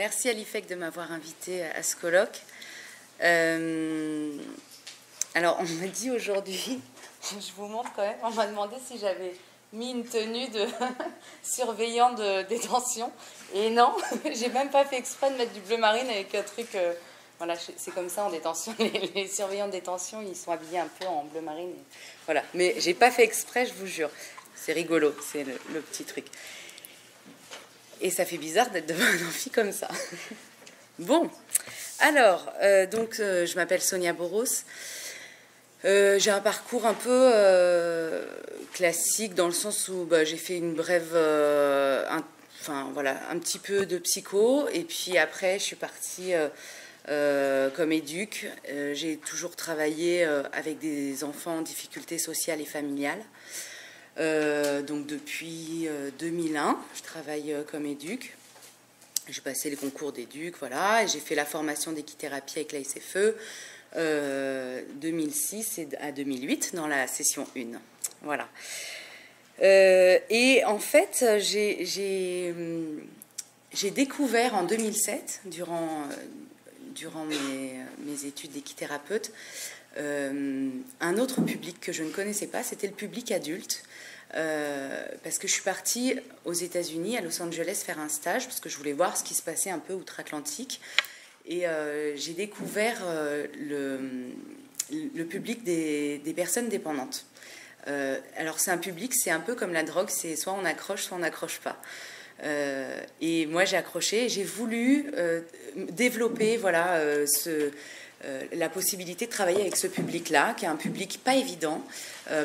Merci à l'IFEC de m'avoir invité à ce colloque. Alors, on m'a dit aujourd'hui, je vous montre quand même, on m'a demandé si j'avais mis une tenue de surveillant de détention. Et non, j'ai même pas fait exprès de mettre du bleu marine avec un truc... voilà, c'est comme ça en détention. Les surveillants de détention, ils sont habillés un peu en bleu marine. Et, voilà, mais j'ai pas fait exprès, je vous jure. C'est rigolo, c'est le petit truc. Et ça fait bizarre d'être devant un amphi comme ça. Bon, alors, je m'appelle Sonia Boros. J'ai un parcours un peu classique dans le sens où j'ai fait une brève, un petit peu de psycho. Et puis après, je suis partie comme éduc. J'ai toujours travaillé avec des enfants en difficulté sociale et familiale. Donc depuis 2001, je travaille comme éduc. J'ai passé les concours d'éduc, voilà, et j'ai fait la formation d'équithérapie avec la SFE 2006 à 2008 dans la session 1. Voilà. Et en fait, j'ai découvert en 2007, durant mes études d'équithérapeute, un autre public que je ne connaissais pas, c'était le public adulte, parce que je suis partie aux États-Unis, à Los Angeles, faire un stage, parce que je voulais voir ce qui se passait un peu outre-Atlantique, et j'ai découvert le public des personnes dépendantes. Alors c'est un public, c'est un peu comme la drogue, c'est soit on accroche, soit on n'accroche pas. Et moi j'ai accroché, j'ai voulu développer la possibilité de travailler avec ce public-là, qui est un public pas évident.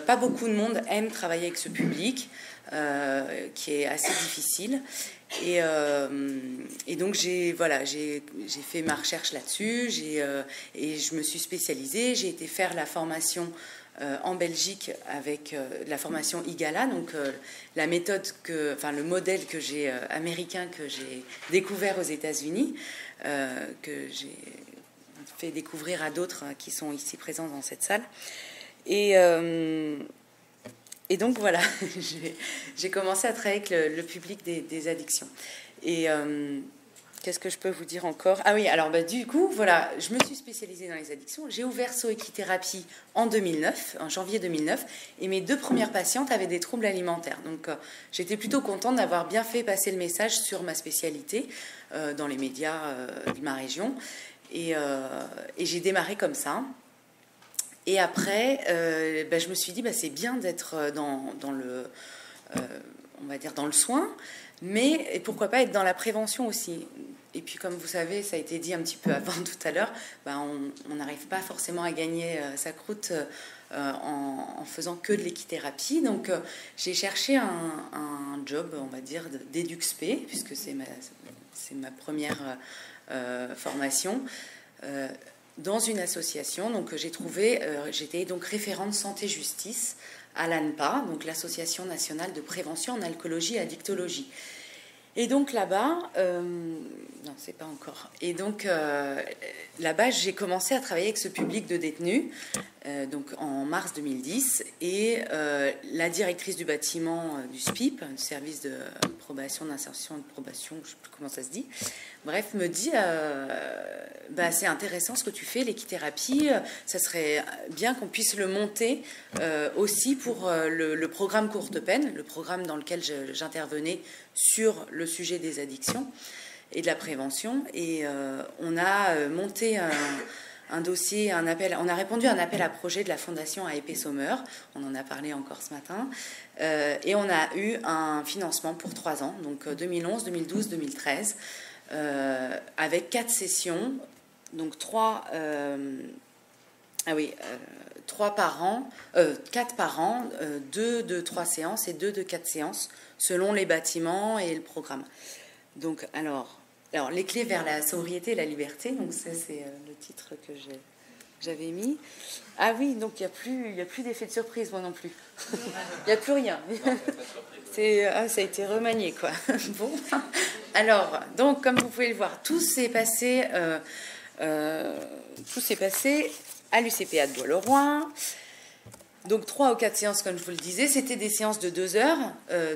Pas beaucoup de monde aime travailler avec ce public, qui est assez difficile. Et donc j'ai fait ma recherche là-dessus, et je me suis spécialisée. J'ai été faire la formation en Belgique avec la formation IGALA, donc la méthode le modèle américain que j'ai découvert aux États-Unis, que j'ai fait découvrir à d'autres qui sont ici présents dans cette salle. Et donc voilà, j'ai commencé à travailler avec le public des addictions. Et qu'est-ce que je peux vous dire encore? Ah oui, alors du coup, voilà, je me suis spécialisée dans les addictions. J'ai ouvert Soéquithérapie en janvier 2009, et mes 2 premières patientes avaient des troubles alimentaires. Donc j'étais plutôt contente d'avoir bien fait passer le message sur ma spécialité dans les médias de ma région. Et j'ai démarré comme ça. Et après, je me suis dit, c'est bien d'être dans le soin, mais pourquoi pas être dans la prévention aussi. Et puis, comme vous savez, ça a été dit un petit peu avant tout à l'heure, on n'arrive pas forcément à gagner sa croûte en faisant que de l'équithérapie. Donc, j'ai cherché un job, on va dire, d'éduc-spé, puisque c'est ma première formation, dans une association. Donc j'étais donc référente santé-justice à l'ANPA, donc l'Association nationale de prévention en alcoolologie et addictologie. Et donc là-bas, non, c'est pas encore. Et donc là-bas, j'ai commencé à travailler avec ce public de détenus, donc en mars 2010, et la directrice du bâtiment du SPIP, du service de probation, d'insertion et de probation, je ne sais plus comment ça se dit, bref, me dit c'est intéressant ce que tu fais, l'équithérapie, ça serait bien qu'on puisse le monter aussi pour le programme courte peine, le programme dans lequel j'intervenais sur le sujet des addictions et de la prévention. Et on a monté un dossier, on a répondu à un appel à projet de la Fondation A.E.P. Sommer, on en a parlé encore ce matin, et on a eu un financement pour 3 ans, donc 2011, 2012, 2013, avec 4 sessions, donc 3 par an, 4 par an, 2 de 3 séances et 2 de 4 séances, selon les bâtiments et le programme. Donc, alors les clés vers la sobriété et la liberté, donc ça c'est le titre que j'avais mis. Ah oui, donc il n'y a plus d'effet de surprise, moi non plus. Il n'y a plus rien. Ça a été remanié, quoi. Bon. Alors, donc, comme vous pouvez le voir, tout s'est passé à l'UCPA de Bois-le-Roi. Donc 3 ou 4 séances, comme je vous le disais, c'était des séances de 2 heures.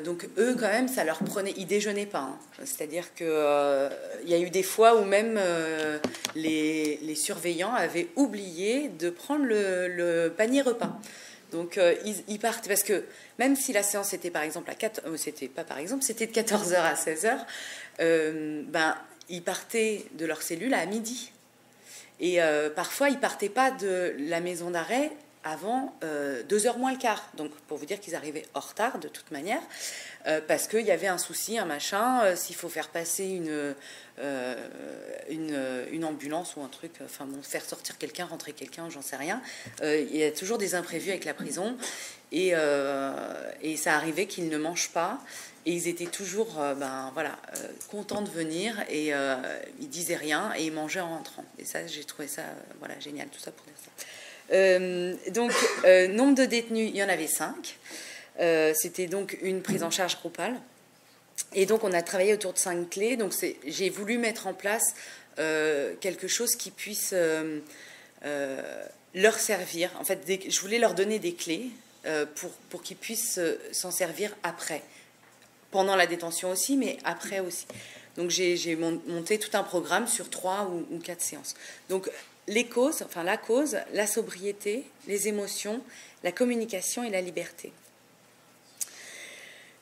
Donc eux, quand même, ça leur prenait... Ils déjeunaient pas. Hein. C'est-à-dire qu'il y a eu des fois où même les surveillants avaient oublié de prendre le panier repas. Donc ils partent, parce que même si la séance était par exemple à 4... c'était pas par exemple, c'était de 14 heures à 16 heures, ben, ils partaient de leur cellule à midi. Et parfois, ils partaient pas de la maison d'arrêt avant 2 heures moins le quart. Donc, pour vous dire qu'ils arrivaient en retard, de toute manière, parce qu'il y avait un souci, un machin, s'il faut faire passer une ambulance ou un truc, enfin bon, faire sortir quelqu'un, rentrer quelqu'un, j'en sais rien. Il y a toujours des imprévus avec la prison. Et ça arrivait qu'ils ne mangent pas. Et ils étaient toujours contents de venir. Et ils disaient rien et ils mangeaient en rentrant. Et ça, j'ai trouvé ça génial, tout ça pour dire ça. Nombre de détenus, il y en avait 5. C'était donc une prise en charge groupale. Et donc, on a travaillé autour de 5 clés. Donc, j'ai voulu mettre en place quelque chose qui puisse leur servir. En fait, je voulais leur donner des clés pour qu'ils puissent s'en servir après. Pendant la détention aussi, mais après aussi. Donc, j'ai monté tout un programme sur 3 ou 4 séances. Donc, les causes, enfin la cause, la sobriété, les émotions, la communication et la liberté.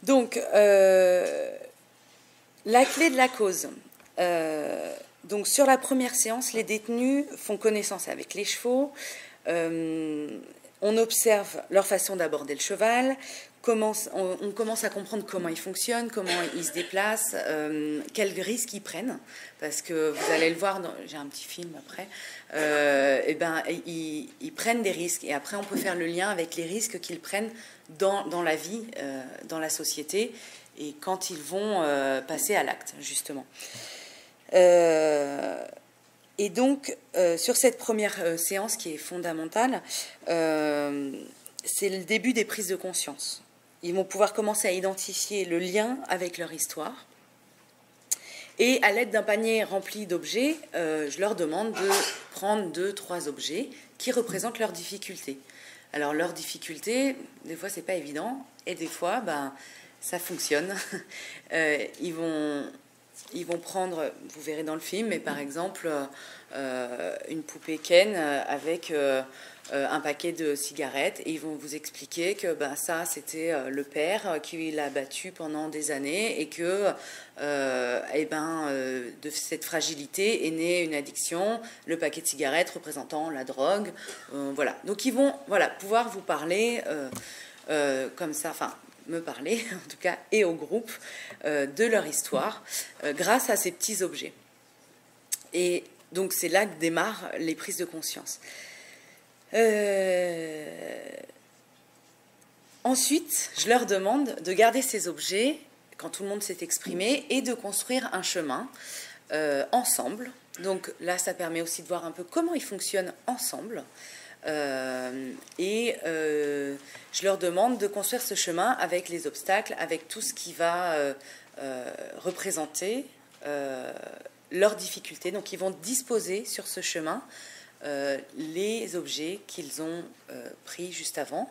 Donc, la clé de la cause. Donc, sur la première séance, les détenus font connaissance avec les chevaux. On observe leur façon d'aborder le cheval. On commence à comprendre comment ils fonctionnent, comment ils se déplacent, quels risques ils prennent, parce que vous allez le voir, j'ai un petit film après, ils prennent des risques, et après on peut faire le lien avec les risques qu'ils prennent dans la vie, dans la société, et quand ils vont passer à l'acte, justement. Et donc, sur cette première séance qui est fondamentale, c'est le début des prises de conscience. Ils vont pouvoir commencer à identifier le lien avec leur histoire. Et à l'aide d'un panier rempli d'objets, je leur demande de prendre 2-3 objets qui représentent leurs difficultés. Alors, leurs difficultés, des fois, c'est pas évident. Et des fois, ça fonctionne. Ils vont prendre, vous verrez dans le film, mais par exemple, une poupée Ken avec un paquet de cigarettes, et ils vont vous expliquer que ça, c'était le père qui l'a battu pendant des années, et que de cette fragilité est née une addiction, le paquet de cigarettes représentant la drogue. Voilà. Donc ils vont pouvoir vous parler comme ça, enfin me parler en tout cas, et au groupe, de leur histoire grâce à ces petits objets. Et donc c'est là que démarrent les prises de conscience. Ensuite, je leur demande de garder ces objets quand tout le monde s'est exprimé et de construire un chemin ensemble. Donc là, ça permet aussi de voir un peu comment ils fonctionnent ensemble. Je leur demande de construire ce chemin avec les obstacles, avec tout ce qui va représenter leurs difficultés. Donc ils vont disposer sur ce chemin les objets qu'ils ont pris juste avant,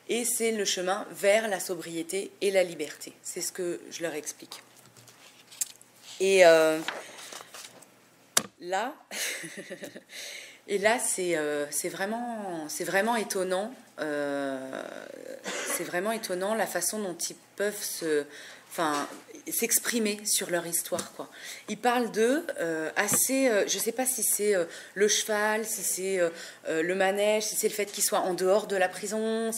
et c'est le chemin vers la sobriété et la liberté. C'est ce que je leur explique. Et là et là c'est vraiment étonnant. C'est vraiment étonnant la façon dont ils peuvent s'exprimer sur leur histoire, quoi. Ils parlent d'eux assez... je ne sais pas si c'est le cheval, si c'est le manège, si c'est le fait qu'ils soient en dehors de la prison.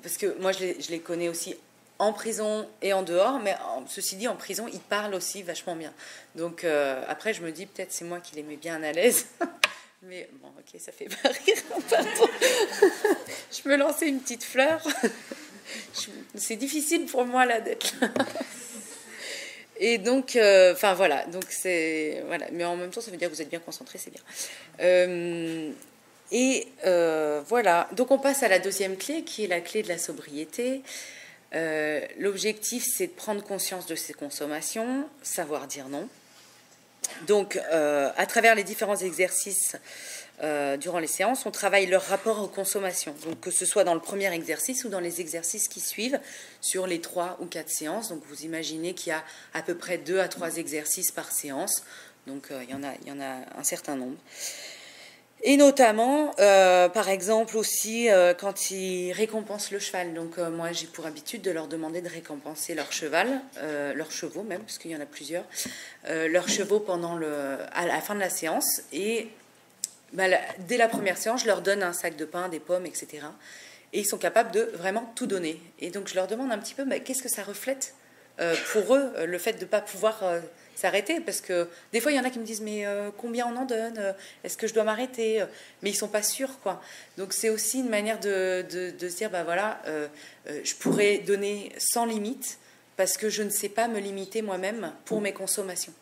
Parce que moi, je les connais aussi en prison et en dehors, mais ceci dit, en prison, ils parlent aussi vachement bien. Donc après, je me dis, peut-être c'est moi qui les mets bien à l'aise. Mais bon, ok, ça fait pas rire. Pardon. Je me lançais une petite fleur. C'est difficile pour moi, là, d'être là. Et donc, voilà. Donc voilà. Mais en même temps, ça veut dire que vous êtes bien concentrés, c'est bien. Voilà. Donc, on passe à la deuxième clé, qui est la clé de la sobriété. L'objectif, c'est de prendre conscience de ses consommations, savoir dire non. Donc, à travers les différents exercices durant les séances, on travaille leur rapport aux consommations. Donc que ce soit dans le premier exercice ou dans les exercices qui suivent sur les 3 ou 4 séances. Donc vous imaginez qu'il y a à peu près 2 à 3 exercices par séance. Donc il y en a un certain nombre. Et notamment, par exemple aussi, quand ils récompensent le cheval. Donc moi, j'ai pour habitude de leur demander de récompenser leur cheval, leurs chevaux même, parce qu'il y en a plusieurs, leurs chevaux à la fin de la séance. Et dès la première séance, je leur donne un sac de pain, des pommes, etc. Et ils sont capables de vraiment tout donner. Et donc je leur demande un petit peu, qu'est-ce que ça reflète pour eux, le fait de ne pas pouvoir s'arrêter, parce que des fois il y en a qui me disent mais combien on en donne, est-ce que je dois m'arrêter, mais ils sont pas sûrs, quoi. Donc c'est aussi une manière de se dire voilà, je pourrais donner sans limite parce que je ne sais pas me limiter moi-même pour mes consommations.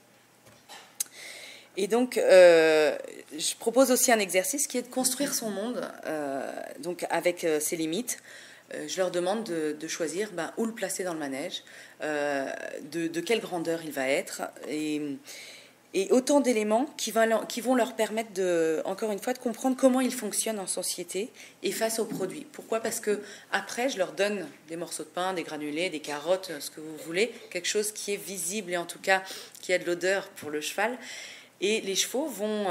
Et donc je propose aussi un exercice qui est de construire son monde, donc avec ses limites. Je leur demande de choisir où le placer dans le manège, de quelle grandeur il va être, et autant d'éléments qui vont leur permettre, encore une fois, de comprendre comment ils fonctionnent en société et face aux produits. Pourquoi ? Parce que après, je leur donne des morceaux de pain, des granulés, des carottes, ce que vous voulez, quelque chose qui est visible et en tout cas qui a de l'odeur pour le cheval. Et les chevaux vont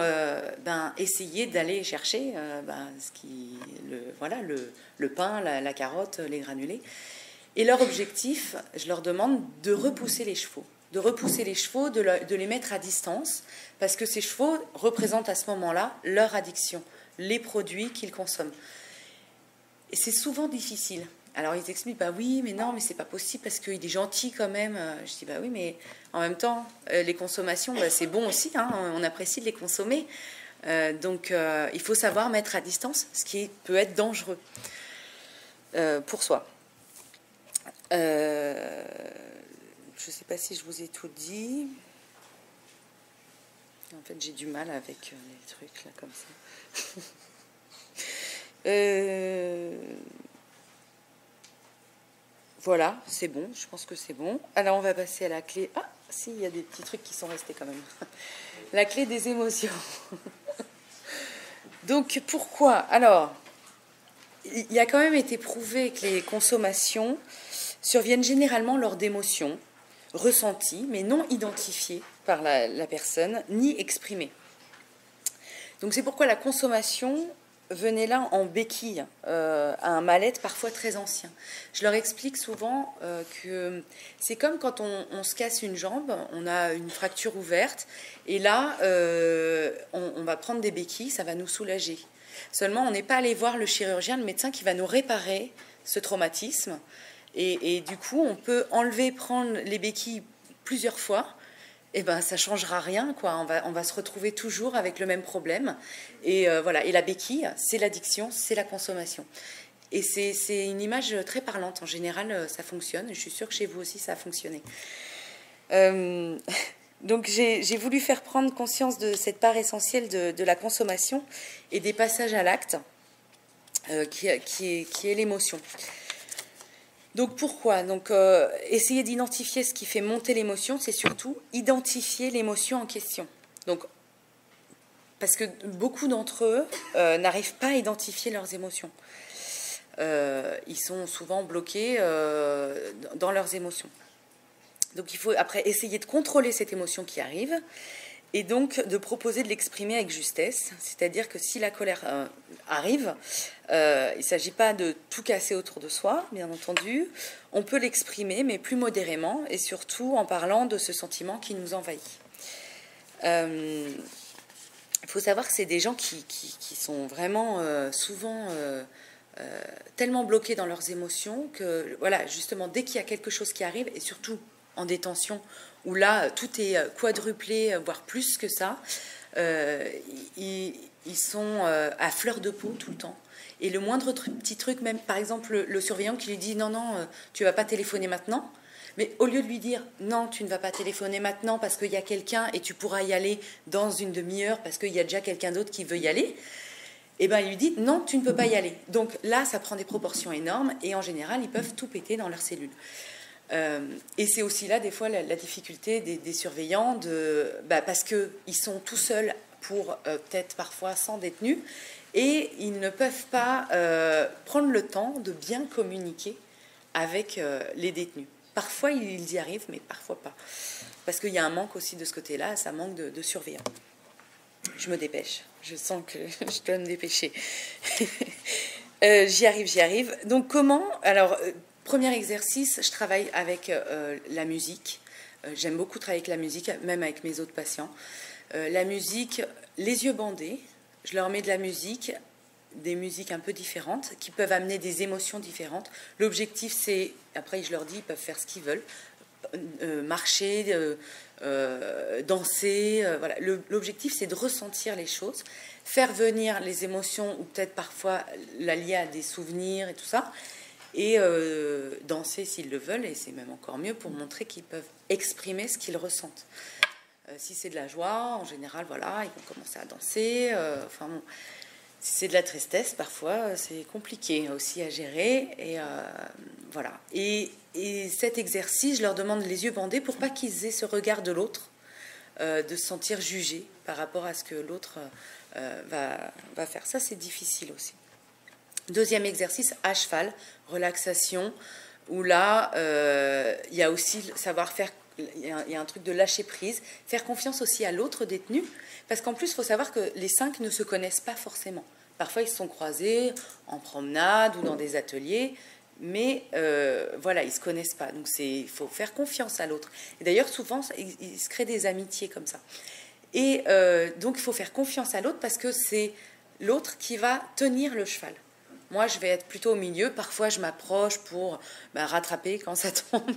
essayer d'aller chercher le pain, la carotte, les granulés. Et leur objectif, je leur demande de repousser les chevaux. De les mettre à distance, parce que ces chevaux représentent à ce moment-là leur addiction, les produits qu'ils consomment. Et c'est souvent difficile. Alors ils expliquent, oui, mais non, mais c'est pas possible parce qu'il est gentil quand même. Je dis, oui, mais en même temps, les consommations, c'est bon aussi, hein, on apprécie de les consommer. Donc il faut savoir mettre à distance, ce qui peut être dangereux pour soi. Je ne sais pas si je vous ai tout dit. En fait, j'ai du mal avec les trucs là comme ça. Voilà, c'est bon, je pense que c'est bon. Alors, on va passer à la clé. Ah, si, il y a des petits trucs qui sont restés quand même. La clé des émotions. Donc, pourquoi ? Alors, il a quand même été prouvé que les consommations surviennent généralement lors d'émotions ressenties, mais non identifiées par la personne, ni exprimées. Donc, c'est pourquoi la consommation venait là en béquille à un mal-être parfois très ancien. Je leur explique souvent que c'est comme quand on se casse une jambe, on a une fracture ouverte, et là, on va prendre des béquilles, ça va nous soulager. Seulement, on n'est pas allé voir le chirurgien, le médecin qui va nous réparer ce traumatisme, et du coup, on peut prendre les béquilles plusieurs fois, et ça changera rien, quoi. On va se retrouver toujours avec le même problème. Et voilà. Et la béquille, c'est l'addiction, c'est la consommation. Et c'est une image très parlante. En général, ça fonctionne. Je suis sûre que chez vous aussi, ça a fonctionné. Donc, j'ai voulu faire prendre conscience de cette part essentielle de la consommation et des passages à l'acte qui est l'émotion. Donc pourquoi ? Donc essayer d'identifier ce qui fait monter l'émotion, c'est surtout identifier l'émotion en question. Donc, parce que beaucoup d'entre eux n'arrivent pas à identifier leurs émotions. Ils sont souvent bloqués dans leurs émotions. Donc il faut après essayer de contrôler cette émotion qui arrive et donc de proposer de l'exprimer avec justesse. C'est-à-dire que si la colère arrive, il ne s'agit pas de tout casser autour de soi, bien entendu. On peut l'exprimer, mais plus modérément, et surtout en parlant de ce sentiment qui nous envahit. Il faut savoir que c'est des gens qui sont vraiment souvent tellement bloqués dans leurs émotions que, voilà, justement, dès qu'il y a quelque chose qui arrive, et surtout en détention, où là, tout est quadruplé, voire plus que ça, ils sont à fleur de peau tout le temps. Et le moindre petit truc, même par exemple le surveillant qui lui dit non, tu ne vas pas téléphoner maintenant, mais au lieu de lui dire non, tu ne vas pas téléphoner maintenant parce qu'il y a quelqu'un et tu pourras y aller dans une demi-heure parce qu'il y a déjà quelqu'un d'autre qui veut y aller, et il lui dit non, tu ne peux pas y aller. Donc là, ça prend des proportions énormes et en général, ils peuvent tout péter dans leurs cellules. Et c'est aussi là, des fois, la difficulté des surveillants parce qu'ils sont tout seuls pour peut-être parfois 100 détenus, et ils ne peuvent pas prendre le temps de bien communiquer avec les détenus. Parfois, ils y arrivent, mais parfois pas. Parce qu'il y a un manque aussi de ce côté-là, ça manque de surveillants. Je me dépêche. Je sens que je dois me dépêcher. J'y arrive. Donc, comment? Alors, premier exercice, je travaille avec la musique. J'aime beaucoup travailler avec la musique, même avec mes autres patients. La musique, les yeux bandés. Je leur mets de la musique, des musiques un peu différentes, qui peuvent amener des émotions différentes. L'objectif, c'est, après je leur dis, ils peuvent faire ce qu'ils veulent, marcher, danser, voilà. L'objectif, c'est de ressentir les choses, faire venir les émotions, ou peut-être parfois la lier à des souvenirs et tout ça, et danser s'ils le veulent, et c'est même encore mieux pour montrer qu'ils peuvent exprimer ce qu'ils ressentent. Si c'est de la joie, en général, voilà, ils vont commencer à danser. Enfin bon, si c'est de la tristesse, parfois, c'est compliqué aussi à gérer. Et voilà. Et cet exercice, je leur demande les yeux bandés pour pas qu'ils aient ce regard de l'autre, de se sentir jugés par rapport à ce que l'autre va faire. Ça, c'est difficile aussi. Deuxième exercice, à cheval, relaxation, où là, il y a aussi savoir faire. Il y a un truc de lâcher prise, faire confiance aussi à l'autre détenu, parce qu'en plus, il faut savoir que les 5 ne se connaissent pas forcément. Parfois, ils se sont croisés en promenade ou dans des ateliers, mais voilà, ils ne se connaissent pas. Donc, il faut faire confiance à l'autre. Et d'ailleurs, souvent, il se crée des amitiés comme ça. Et donc, il faut faire confiance à l'autre parce que c'est l'autre qui va tenir le cheval. Moi, je vais être plutôt au milieu. Parfois, je m'approche pour rattraper quand ça tombe.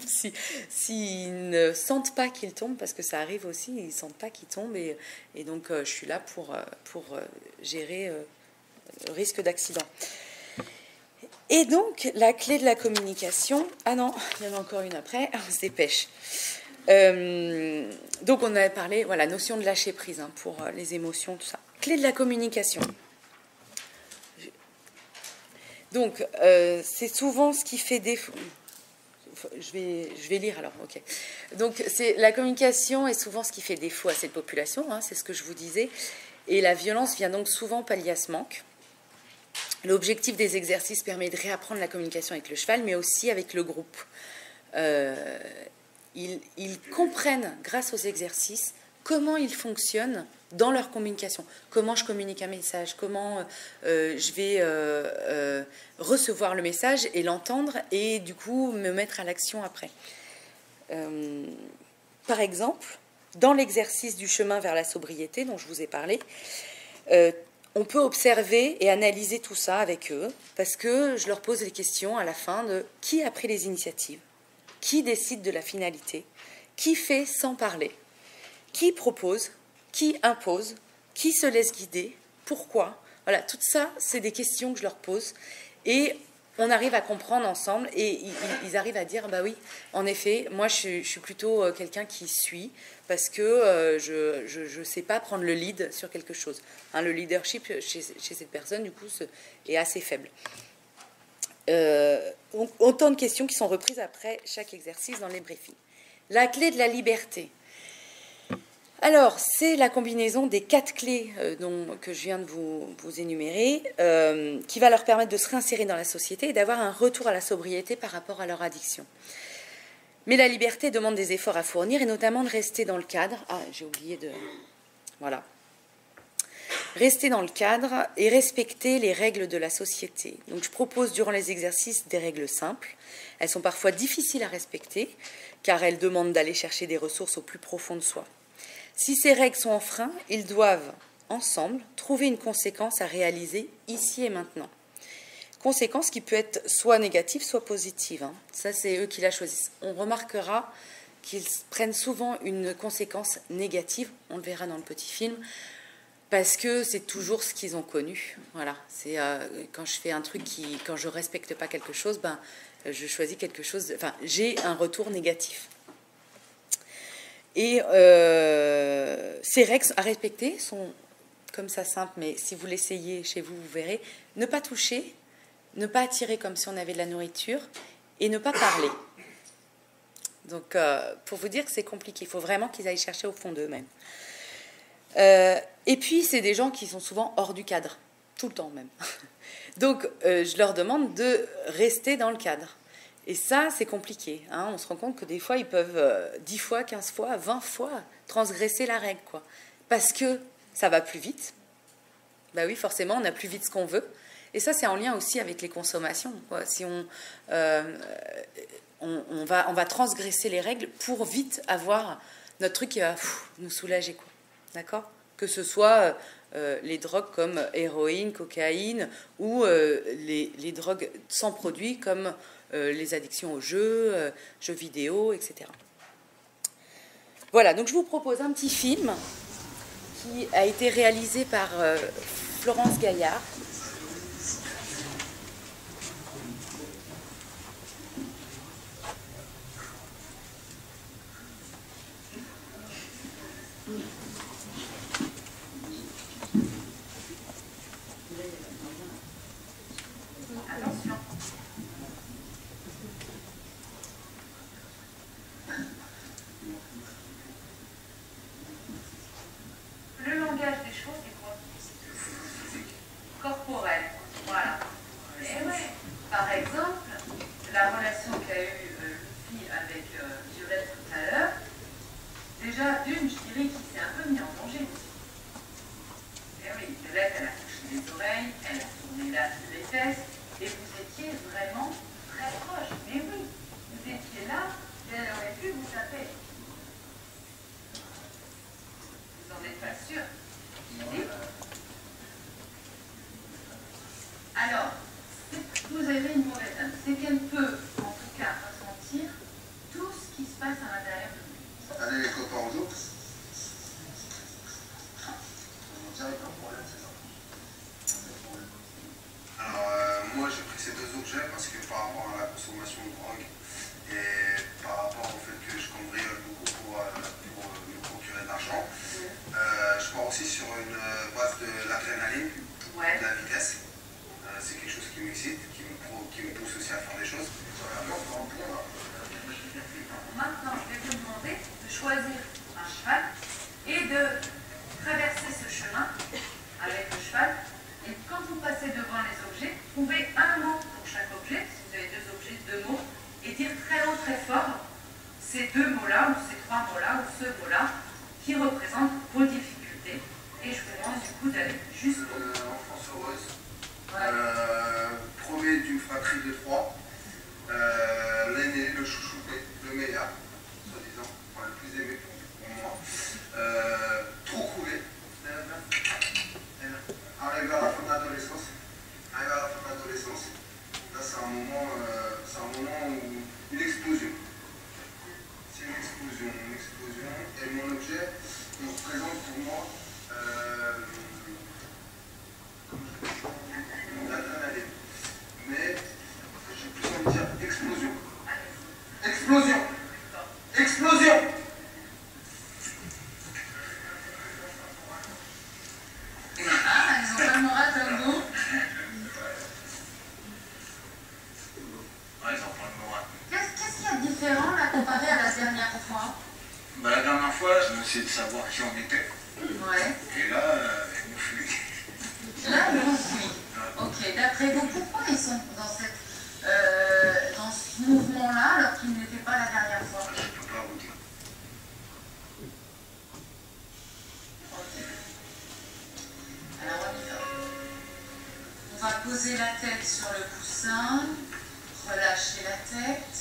S'ils ne sentent pas qu'il tombe, parce que ça arrive aussi, ils ne sentent pas qu'il tombe. Et donc, je suis là pour gérer le risque d'accident. Et donc, la clé de la communication... Ah non, il y en a encore une après. On se dépêche. Donc, on avait parlé, voilà, notion de lâcher prise pour les émotions, tout ça. Clé de la communication. Donc, c'est souvent ce qui fait défaut. Je vais lire alors, ok. Donc, la communication est souvent ce qui fait défaut à cette population, c'est ce que je vous disais. Et la violence vient donc souvent pallier à ce manque. L'objectif des exercices permet de réapprendre la communication avec le cheval, mais aussi avec le groupe. Ils comprennent, grâce aux exercices, comment ils fonctionnent dans leur communication. Comment je communique un message, comment je vais recevoir le message et l'entendre et du coup me mettre à l'action après. Par exemple, dans l'exercice du chemin vers la sobriété dont je vous ai parlé, on peut observer et analyser tout ça avec eux parce que je leur pose les questions à la fin de qui a pris les initiatives, qui décide de la finalité, qui fait sans parler, qui propose, qui impose, qui se laisse guider, pourquoi. Voilà, tout ça, c'est des questions que je leur pose et on arrive à comprendre ensemble et ils arrivent à dire, bah oui, en effet, moi je suis plutôt quelqu'un qui suit parce que je ne sais pas prendre le lead sur quelque chose. Le leadership chez cette personne, du coup, est assez faible. Autant de questions qui sont reprises après chaque exercice dans les briefings. La clé de la liberté. Alors, c'est la combinaison des 4 clés que je viens de vous énumérer qui va leur permettre de se réinsérer dans la société et d'avoir un retour à la sobriété par rapport à leur addiction. Mais la liberté demande des efforts à fournir et notamment de rester dans le cadre. Ah, j'ai oublié de... Voilà. Rester dans le cadre et respecter les règles de la société. Donc, je propose durant les exercices des règles simples. Elles sont parfois difficiles à respecter car elles demandent d'aller chercher des ressources au plus profond de soi. Si ces règles sont en frein, ils doivent, ensemble, trouver une conséquence à réaliser ici et maintenant. Conséquence qui peut être soit négative, soit positive. Ça, c'est eux qui la choisissent. On remarquera qu'ils prennent souvent une conséquence négative, on le verra dans le petit film, parce que c'est toujours ce qu'ils ont connu. Voilà, c'est quand je fais un truc quand je respecte pas quelque chose, je choisis quelque chose, enfin, j'ai un retour négatif. Et ces règles à respecter sont comme ça simples, mais si vous l'essayez chez vous, vous verrez. Ne pas toucher, ne pas attirer comme si on avait de la nourriture et ne pas parler. Donc, pour vous dire que c'est compliqué, il faut vraiment qu'ils aillent chercher au fond d'eux-mêmes. Et puis, c'est des gens qui sont souvent hors du cadre, tout le temps même. Donc, je leur demande de rester dans le cadre. Et ça, c'est compliqué. Hein. On se rend compte que des fois, ils peuvent 10 fois, 15 fois, 20 fois transgresser la règle, quoi. Parce que ça va plus vite. Bah oui, forcément, on a plus vite ce qu'on veut. Et ça, c'est en lien aussi avec les consommations, quoi. Si on va transgresser les règles pour vite avoir notre truc qui va nous soulager, quoi. D'accord ? Que ce soit les drogues comme héroïne, cocaïne, ou les drogues sans produit comme les addictions aux jeux, jeux vidéo, etc. Voilà, donc je vous propose un petit film qui a été réalisé par Florence Gaillard. Attention. Le langage des choses est quoi? Corporel. Voilà. Et ouais. Par exemple, la relation qu'a eue Luffy avec Violette tout à l'heure, déjà d'une, je dirais qu'il s'est un peu mis en danger aussi. Et oui, Violette, elle a touché les oreilles, elle a tourné les fesses, et vous étiez vraiment très proche. Mais oui, vous étiez là, et elle aurait pu vous taper. Vous n'en êtes pas sûr? Si? Alors, vous avez une mauvaise âme, c'est qu'elle peut, en tout cas, ressentir tout ce qui se passe à l'intérieur de vous. Allez les copains, on joue. On dirait pas de problème, c'est ça. Alors, moi j'ai pris ces deux objets parce que par rapport à la consommation de drogue et par rapport au fait que je cambriole beaucoup pour me procurer de l'argent, je pars aussi sur une base de l'adrénaline, Ouais. de la vitesse. C'est quelque chose qui m'excite, qui me pousse aussi à faire des choses. Maintenant, je vais vous demander de choisir un cheval et de traverser ce chemin avec le cheval. Et quand vous passez devant les objets, trouvez un mot pour chaque objet. Si vous avez deux objets, deux mots, et dire très haut, très fort ces deux mots-là, ou ces trois mots-là, ou ce mot-là, qui représentent vos difficultés. Et je vous demande du coup d'aller jusqu'au bout. Enfance heureuse. Ouais. Premier d'une fratrie de trois. L'aîné, le chouchouté, le meilleur, soi-disant, enfin, le plus aimé pour moi. Trop coulé. Arrivé à la fin de l'adolescence. Là, c'est un moment où une explosion. C'est une explosion. Et mon objet me représente pour moi l'adrénaline. Mais j'ai plus envie de dire explosion. Explosion. Explosion. Ah, ils ont pas le moral comme nous. Ouais, ils en prennent le moral. Qu'est-ce qu'il y a de différent là comparé à la dernière fois? Bah, la dernière fois, je essayais de savoir qui on était. Ouais. Et là, ils m'ont fui. Là, ils ont fui. Ok, d'après vous, pourquoi ils sont dans dans ce mouvement-là alors qu'ils n'étaient pas la dernière fois? Je peux pas vous dire. Ok. Alors on y va. On va poser la tête sur le coussin, relâcher la tête,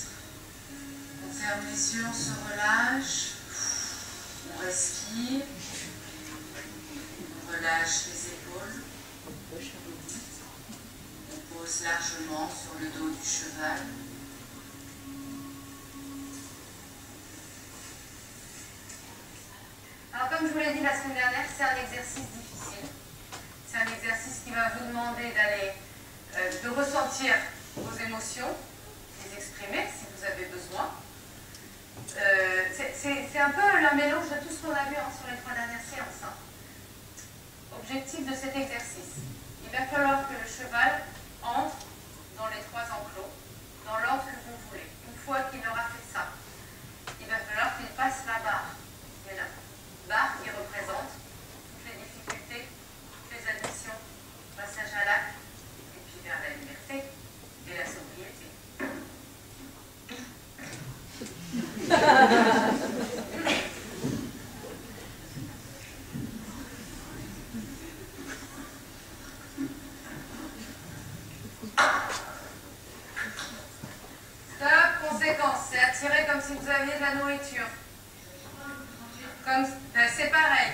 on ferme les yeux, on se relâche, on respire, on relâche les épaules, on pose largement sur le dos du cheval. Alors comme je vous l'ai dit la semaine dernière, c'est un exercice difficile. C'est un exercice qui va vous demander d'aller, de ressentir vos émotions, les exprimer si vous avez besoin. C'est un peu un mélange de tout ce qu'on a vu sur les 3 dernières séances. Hein. Objectif de cet exercice. Il va falloir que le cheval entre dans les 3 enclos, dans l'ordre que vous voulez. Une fois qu'il aura fait ça, il va falloir qu'il passe la barre. Et la barre qui représente si vous aviez de la nourriture. Comme, ben, c'est pareil.